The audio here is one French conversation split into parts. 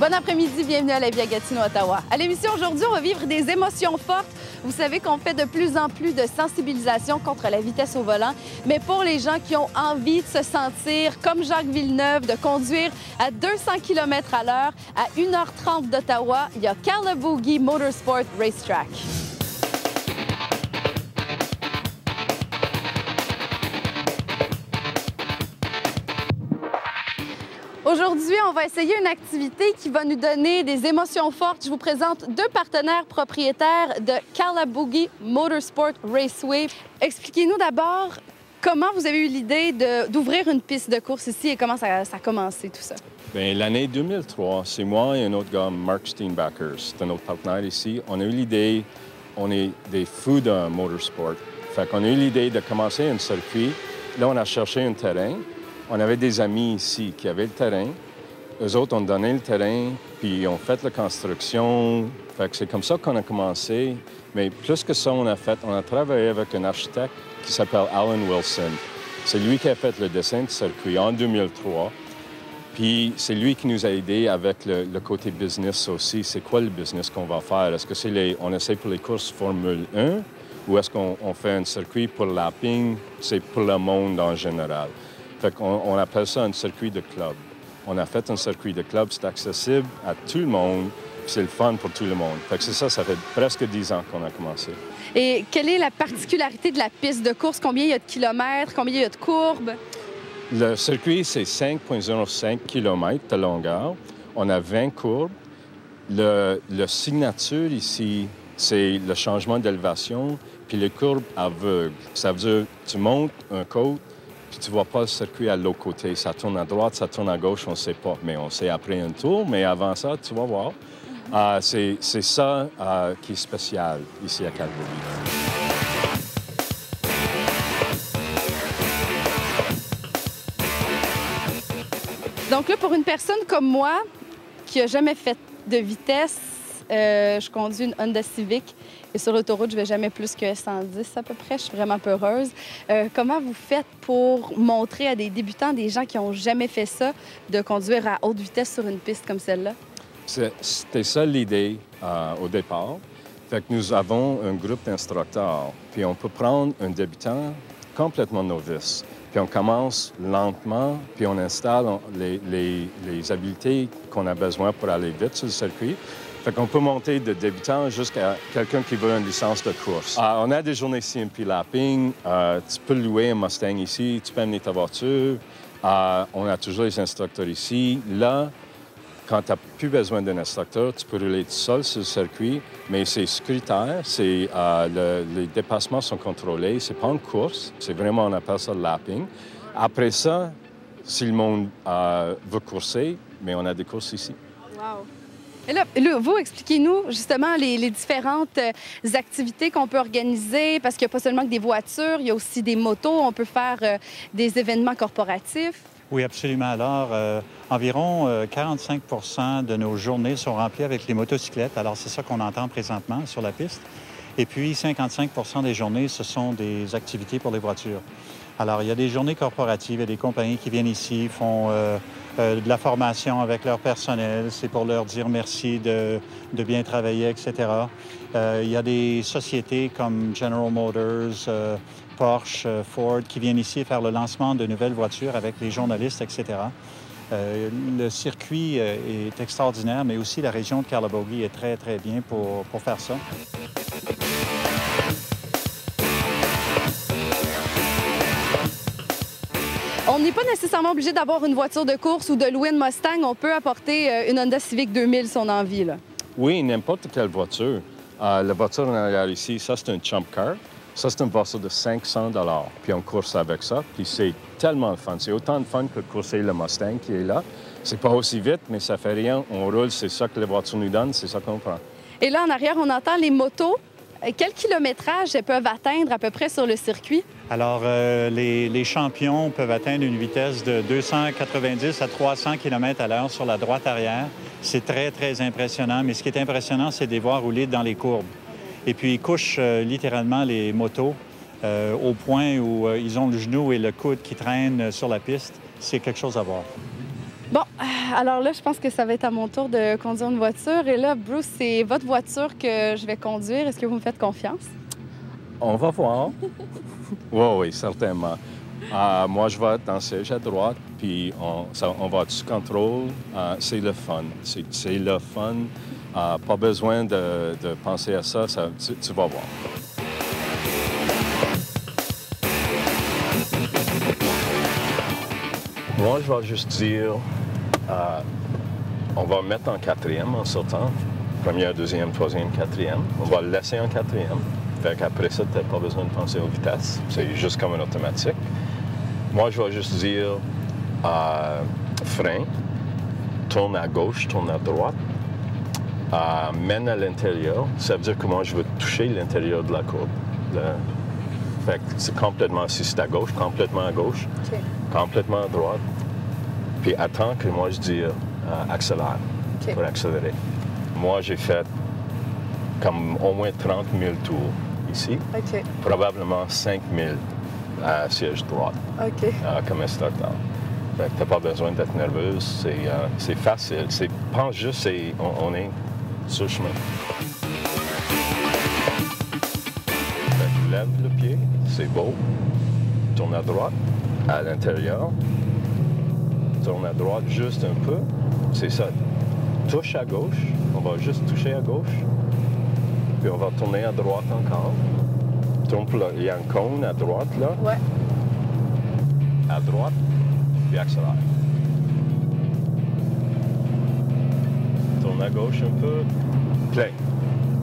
Bon après-midi, bienvenue à la Vie à Gatineau, Ottawa. À l'émission aujourd'hui, on va vivre des émotions fortes. Vous savez qu'on fait de plus en plus de sensibilisation contre la vitesse au volant, mais pour les gens qui ont envie de se sentir comme Jacques Villeneuve, de conduire à 200 km à l'heure à 1h30 d'Ottawa, il y a Calabogie Motorsport Racetrack. Aujourd'hui, on va essayer une activité qui va nous donner des émotions fortes. Je vous présente deux partenaires propriétaires de Calabogie Motorsport Raceway. Expliquez-nous d'abord comment vous avez eu l'idée d'ouvrir une piste de course ici et comment ça a commencé tout ça. Bien, l'année 2003, c'est moi et un autre gars, Mark Steenbacher, c'est un autre partenaire ici. On a eu l'idée, on est des fous de motorsport. Fait qu'on a eu l'idée de commencer un circuit. Là, on a cherché un terrain. On avait des amis ici qui avaient le terrain. Eux autres ont donné le terrain, puis ont fait la construction. Fait que c'est comme ça qu'on a commencé. Mais plus que ça, on a travaillé avec un architecte qui s'appelle Alan Wilson. C'est lui qui a fait le dessin du circuit en 2003. Puis c'est lui qui nous a aidés avec le côté business aussi. C'est quoi le business qu'on va faire? Est-ce que on essaie pour les courses Formule 1 ou est-ce qu'on fait un circuit pour lapping? C'est pour le monde en général. Fait qu'on appelle ça un circuit de club. On a fait un circuit de club, c'est accessible à tout le monde, puis c'est le fun pour tout le monde. Fait que c'est ça fait presque 10 ans qu'on a commencé. Et quelle est la particularité de la piste de course? Combien il y a de kilomètres? Combien il y a de courbes? Le circuit, c'est 5,05 km de longueur. On a 20 courbes. Le signature ici, c'est le changement d'élévation, puis les courbes aveugles. Ça veut dire tu montes un côte, puis tu vois pas le circuit à l'autre côté. Ça tourne à droite, ça tourne à gauche, on ne sait pas. Mais on sait après un tour, mais avant ça, tu vas voir. C'est ça qui est spécial ici à Calabogie. Donc là, pour une personne comme moi, qui n'a jamais fait de vitesse, je conduis une Honda Civic et sur l'autoroute, je ne vais jamais plus que 110 à peu près. Je suis vraiment peureuse. Comment vous faites pour montrer à des débutants, des gens qui n'ont jamais fait ça, de conduire à haute vitesse sur une piste comme celle-là? C'était ça l'idée au départ. Fait que nous avons un groupe d'instructeurs. Puis on peut prendre un débutant complètement novice. Puis on commence lentement, puis on installe les habiletés qu'on a besoin pour aller vite sur le circuit. Fait qu'on peut monter de débutant jusqu'à quelqu'un qui veut une licence de course. On a des journées CMP Lapping. Tu peux louer un Mustang ici, tu peux amener ta voiture. On a toujours les instructeurs ici. Là, quand tu n'as plus besoin d'un instructeur, tu peux rouler tout seul sur le circuit, mais c'est sécuritaire, les dépassements sont contrôlés, c'est pas une course, c'est vraiment, on appelle ça le lapping. Après ça, si le monde veut courser, mais on a des courses ici. Wow! Et là, vous, expliquez-nous justement les différentes activités qu'on peut organiser, parce qu'il n'y a pas seulement que des voitures, il y a aussi des motos, on peut faire des événements corporatifs. Oui, absolument. Alors, environ 45 de nos journées sont remplies avec les motocyclettes. Alors, c'est ça qu'on entend présentement sur la piste. Et puis, 55 des journées, ce sont des activités pour les voitures. Alors, il y a des journées corporatives, il y a des compagnies qui viennent ici, font de la formation avec leur personnel. C'est pour leur dire merci de bien travailler, etc. Il y a des sociétés comme General Motors, Porsche, Ford, qui viennent ici faire le lancement de nouvelles voitures avec les journalistes, etc. Le circuit est extraordinaire, mais aussi la région de Calabogie est très, très bien pour faire ça. On n'est pas nécessairement obligé d'avoir une voiture de course ou de louer une Mustang. On peut apporter une Honda Civic 2000 si on a envie, là. Oui, n'importe quelle voiture. La voiture en arrière ici, ça, c'est un Chump Car. Ça, c'est une voiture de 500 $. Puis on course avec ça. Puis c'est tellement de fun. C'est autant de fun que de courser le Mustang qui est là. C'est pas aussi vite, mais ça fait rien. On roule, c'est ça que les voitures nous donnent, c'est ça qu'on prend. Et là, en arrière, on entend les motos. Quel kilométrage elles peuvent atteindre à peu près sur le circuit? Alors, les champions peuvent atteindre une vitesse de 290 à 300 km à l'heure sur la droite arrière. C'est très, très impressionnant. Mais ce qui est impressionnant, c'est de les voir rouler dans les courbes. Et puis, ils couchent littéralement les motos au point où ils ont le genou et le coude qui traînent sur la piste. C'est quelque chose à voir. Bon, Alors là, je pense que ça va être à mon tour de conduire une voiture. Et là, Bruce, c'est votre voiture que je vais conduire. Est-ce que vous me faites confiance? On va voir. Oui, certainement. Moi, je vais dans le siège à droite, puis on va sous contrôle. C'est le fun. C'est le fun. Pas besoin de penser à ça, tu vas voir. Moi, je vais juste dire, on va le mettre en quatrième en sortant. Première, deuxième, troisième, quatrième. On va le laisser en quatrième. Fait qu'après ça, tu n'as pas besoin de penser aux vitesses. C'est juste comme un automatique. Moi, je vais juste dire frein, tourne à gauche, tourne à droite, mène à l'intérieur. Ça veut dire que moi, je veux toucher l'intérieur de la courbe. Fait que c'est complètement, si c'est à gauche, complètement à gauche, OK. complètement à droite. Puis attends que moi, je dise accélère, OK. pour accélérer. Moi, j'ai fait comme au moins 30 000 tours ici. OK. Probablement 5 000 à siège droite, OK. comme instructeur. Fait que t'as pas besoin d'être nerveuse, c'est facile. Pense juste, on est sur le chemin. Fait que lève le pied, c'est beau. Tourne à droite, à l'intérieur. Tourne à droite juste un peu, c'est ça. Touche à gauche, on va juste toucher à gauche. Puis on va tourner à droite encore. Il y a un cône à droite, là. Ouais. À droite, puis accélère. Tourne à gauche un peu. Play.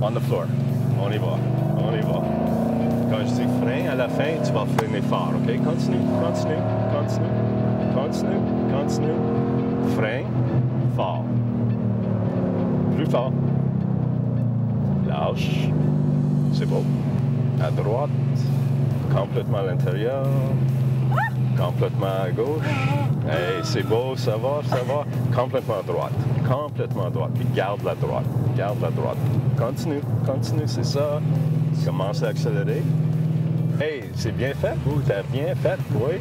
On the floor. On y va. On y va. Quand je dis frein, à la fin, tu vas freiner fort, OK? Continue, continue, continue, continue, continue. Frein, fort. Plus fort. Lâche. C'est beau. À droite, complètement à l'intérieur, complètement à gauche. Hey, c'est beau, ça va, ça va. Complètement à droite, complètement à droite. Puis garde la droite, garde la droite. Continue, continue, c'est ça. Commence à accélérer. Hey, c'est bien fait, vous, t'as bien fait, oui.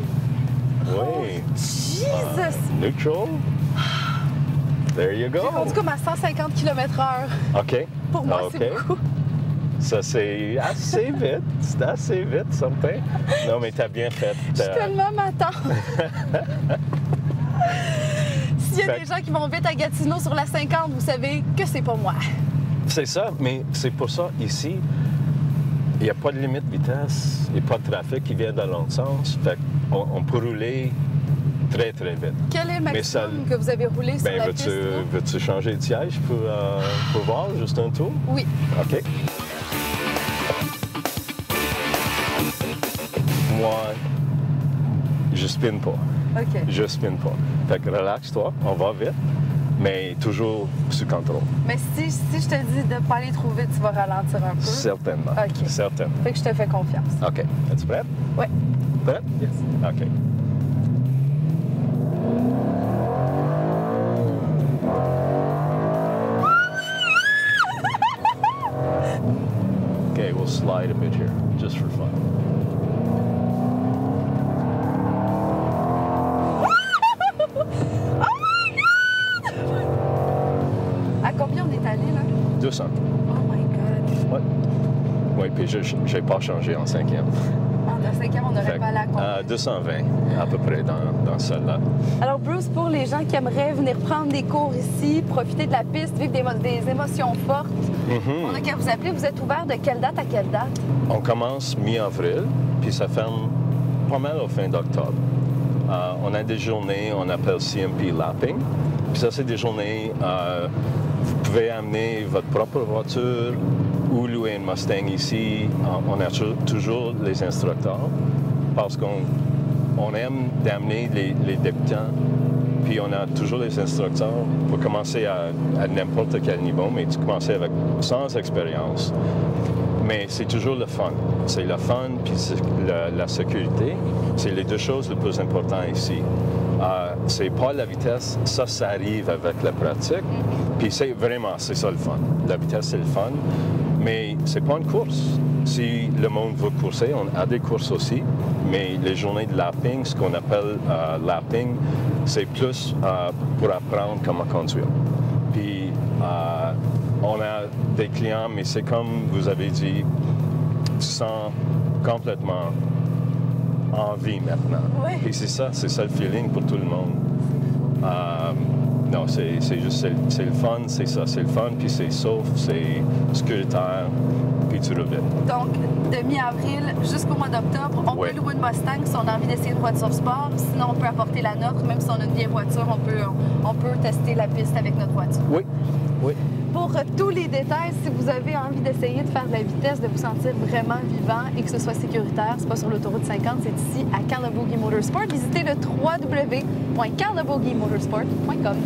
Oui. Jesus! Neutral. There you go. J'ai rendu comme à 150 km/h. OK. Pour moi, OK. c'est beaucoup. Ça, c'est assez vite. C'est assez vite, certain. Non, mais t'as bien fait. Je suis tellement ma tante. S'il y a Fait- des gens qui vont vite à Gatineau sur la 50, vous savez que c'est pas moi. C'est ça, mais c'est pour ça, ici, il n'y a pas de limite de vitesse, il n'y a pas de trafic qui vient dans l'autre sens. Fait qu'on peut rouler très, très vite. Quel est le Mais ça- maximum que vous avez roulé sur Ben, la piste? là? veux-tu changer de siège pour voir juste un tour? Oui. OK. Moi, je spinne pas. OK. Je spinne pas. Fait que relaxe-toi, on va vite, mais toujours sous contrôle. Mais si je te dis de ne pas aller trop vite, tu vas ralentir un peu. Certainement. OK. Certainement. Fait que je te fais confiance. OK. Es-tu prête? Ouais. Prête? Yes. OK. Okay, we'll slide a bit here, just for fun. À combien on est allé, là? 200. Oh my God. Ouais. Oui, puis je n'ai pas changé en cinquième. En la cinquième, on n'aurait pas allé à combien? 220 à peu près dans celle-là. Alors, Bruce, pour les gens qui aimeraient venir prendre des cours ici, profiter de la piste, vivre des émotions fortes, on a qu'à vous appeler. Vous êtes ouvert de quelle date à quelle date? On commence mi-avril, puis ça ferme pas mal au fin d'octobre. On a des journées, on appelle CMP Lapping. Puis ça, c'est des journées, vous pouvez amener votre propre voiture ou louer une Mustang ici. On a toujours les instructeurs parce qu'on aime d'amener les débutants. Puis on a toujours les instructeurs pour commencer à n'importe quel niveau, mais tu commences avec sans expérience. Mais c'est toujours le fun. C'est le fun, puis la sécurité. C'est les deux choses les plus importantes ici. C'est pas la vitesse, ça arrive avec la pratique. Puis c'est ça le fun. La vitesse, c'est le fun. Mais c'est pas une course. si le monde veut courser, on a des courses aussi, mais les journées de lapping, ce qu'on appelle lapping, c'est plus pour apprendre comment conduire. Puis, on a des clients, mais c'est comme vous avez dit, tu sens complètement en vie maintenant. Oui. Et c'est ça le feeling pour tout le monde. Non, c'est juste, c'est le fun, c'est ça, c'est le fun, puis c'est sauf, c'est sécuritaire, puis tu roules vite. Donc, de mi-avril jusqu'au mois d'octobre, on peut louer une Mustang si on a envie d'essayer une voiture sport. Sinon, on peut apporter la nôtre. Même si on a une vieille voiture, on peut tester la piste avec notre voiture. Oui, oui. Pour tous les détails, si vous avez envie d'essayer de faire de la vitesse, de vous sentir vraiment vivant et que ce soit sécuritaire, c'est pas sur l'autoroute 50, c'est ici à Carl Le Bourgui Motorsport. Visitez le www.carleboguymotorsport.com.